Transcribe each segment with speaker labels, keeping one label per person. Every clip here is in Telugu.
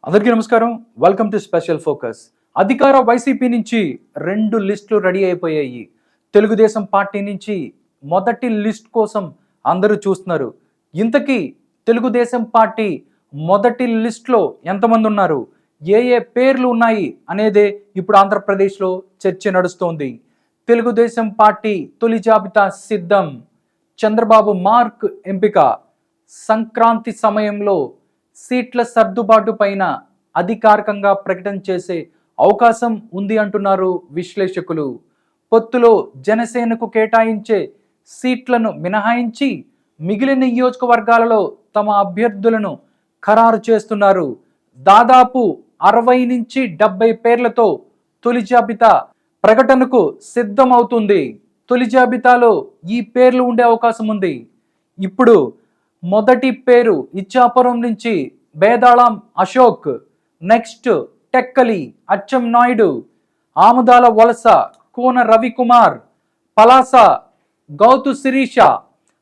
Speaker 1: అందరికీ నమస్కారం. Welcome to special focus. అధికార వైసీపీ నుంచి 2 లిస్టులు రెడీ అయిపోయాయి. తెలుగుదేశం పార్టీ నుంచి మొదటి లిస్ట్ కోసం అందరూ చూస్తున్నారు. ఇంతకీ తెలుగుదేశం పార్టీ మొదటి లిస్టులో ఎంతమంది ఉన్నారు, ఏ ఏ పేర్లు ఉన్నాయి అనేదే ఇప్పుడు ఆంధ్రప్రదేశ్లో చర్చ నడుస్తోంది. తెలుగుదేశం పార్టీ తొలి జాబితా సిద్ధం. చంద్రబాబు మార్క్ ఎంపిక. సంక్రాంతి సమయంలో సీట్ల సర్దుబాటు పైన అధికారికంగా ప్రకటన చేసే అవకాశం ఉంది అంటున్నారు విశ్లేషకులు. పొత్తులో జనసేనకు కేటాయించే సీట్లను మినహాయించి మిగిలిన నియోజకవర్గాలలో తమ అభ్యర్థులను ఖరారు చేస్తున్నారు. దాదాపు 60 నుంచి 70 పేర్లతో తొలి జాబితా ప్రకటనకు సిద్ధమవుతుంది. తొలి జాబితాలో ఈ పేర్లు ఉండే అవకాశం ఉంది. ఇప్పుడు మొదటి పేరు ఇచ్చాపురం నుంచి బేదాళం అశోక్, నెక్స్ట్ టెక్కలి అచ్చం నాయుడు, ఆముదాల వలస కోన రవికుమార్, పలాస గౌతు శిరీష,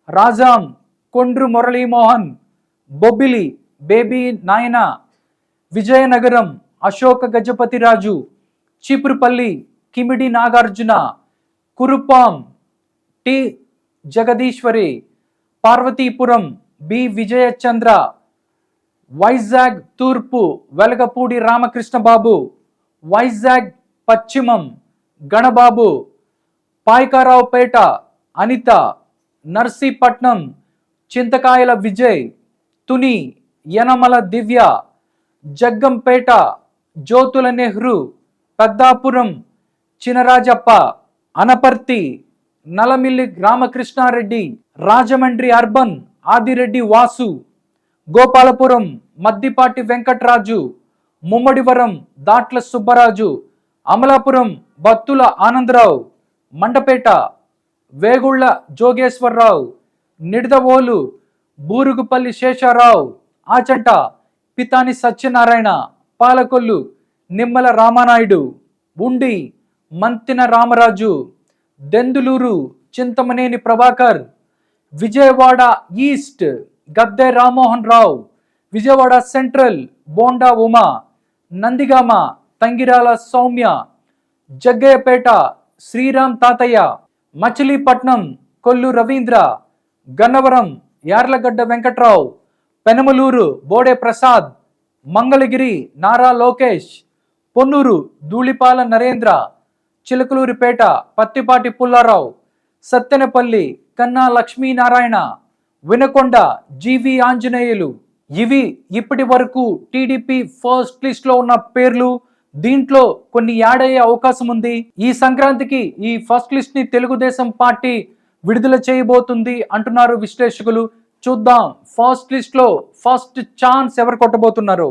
Speaker 1: రాజాం కొండ్రు మురళీమోహన్, బొబ్బిలి బేబీ నాయన, విజయనగరం అశోక గజపతిరాజు, చీపురుపల్లి కిమిడి నాగార్జున, కురుపాం టి జగదీశ్వరి, పార్వతీపురం బి విజయచంద్ర, వైజాగ్ తూర్పు వెలగపూడి రామకృష్ణబాబు, వైజాగ్ పశ్చిమం గణబాబు, పాయకారావుపేట అనిత, నర్సీపట్నం చింతకాయల విజయ్, తుని యనమల దివ్య, జగ్గంపేట జ్యోతుల నెహ్రూ, పెద్దాపురం చినరాజప్ప, అనపర్తి నలమిల్లి రామకృష్ణారెడ్డి, రాజమండ్రి అర్బన్ ఆదిరెడ్డి వాసు, గోపాలపురం మద్దిపాటి వెంకట్రాజు, ముమ్మడివరం దాట్ల సుబ్బరాజు, అమలాపురం బత్తుల ఆనందరావు, మండపేట వేగుళ్ల జోగేశ్వరరావు, నిడదవోలు బూరుగుపల్లి శేషారావు, ఆచంట పితాని సత్యనారాయణ, పాలకొల్లు నిమ్మల రామానాయుడు, ఉండి మంతిన రామరాజు, దెందులూరు చింతమనేని ప్రభాకర్, విజయవాడ ఈస్ట్ గద్దె రామ్మోహన్ రావు, విజయవాడ సెంట్రల్ బోండా ఉమా, నందిగామ తంగిరాల సౌమ్య, జగ్గయ్యపేట శ్రీరామ్ తాతయ్య, మచిలీపట్నం కొల్లు రవీంద్ర, గన్నవరం యార్లగడ్డ వెంకట్రావు, పెనమలూరు బోడే ప్రసాద్, మంగళగిరి నారా లోకేష్, పొన్నూరు ధూళిపాల నరేంద్ర, చిలకలూరిపేట పత్తిపాటి పుల్లారావు, సత్తెనపల్లి కన్నా లక్ష్మీనారాయణ, వినకొండ జీవి ఆంజనేయులు. ఇవి ఇప్పటి వరకు టీడీపీ ఫస్ట్ లిస్ట్ లో ఉన్న పేర్లు. దీంట్లో కొన్ని యాడ్ అయ్యే అవకాశం ఉంది. ఈ సంక్రాంతికి ఈ ఫస్ట్ లిస్ట్ ని తెలుగుదేశం పార్టీ విడుదల చేయబోతుంది అంటున్నారు విశ్లేషకులు. చూద్దాం ఫస్ట్ లిస్ట్ లో ఫస్ట్ ఛాన్స్ ఎవరు కొట్టబోతున్నారు.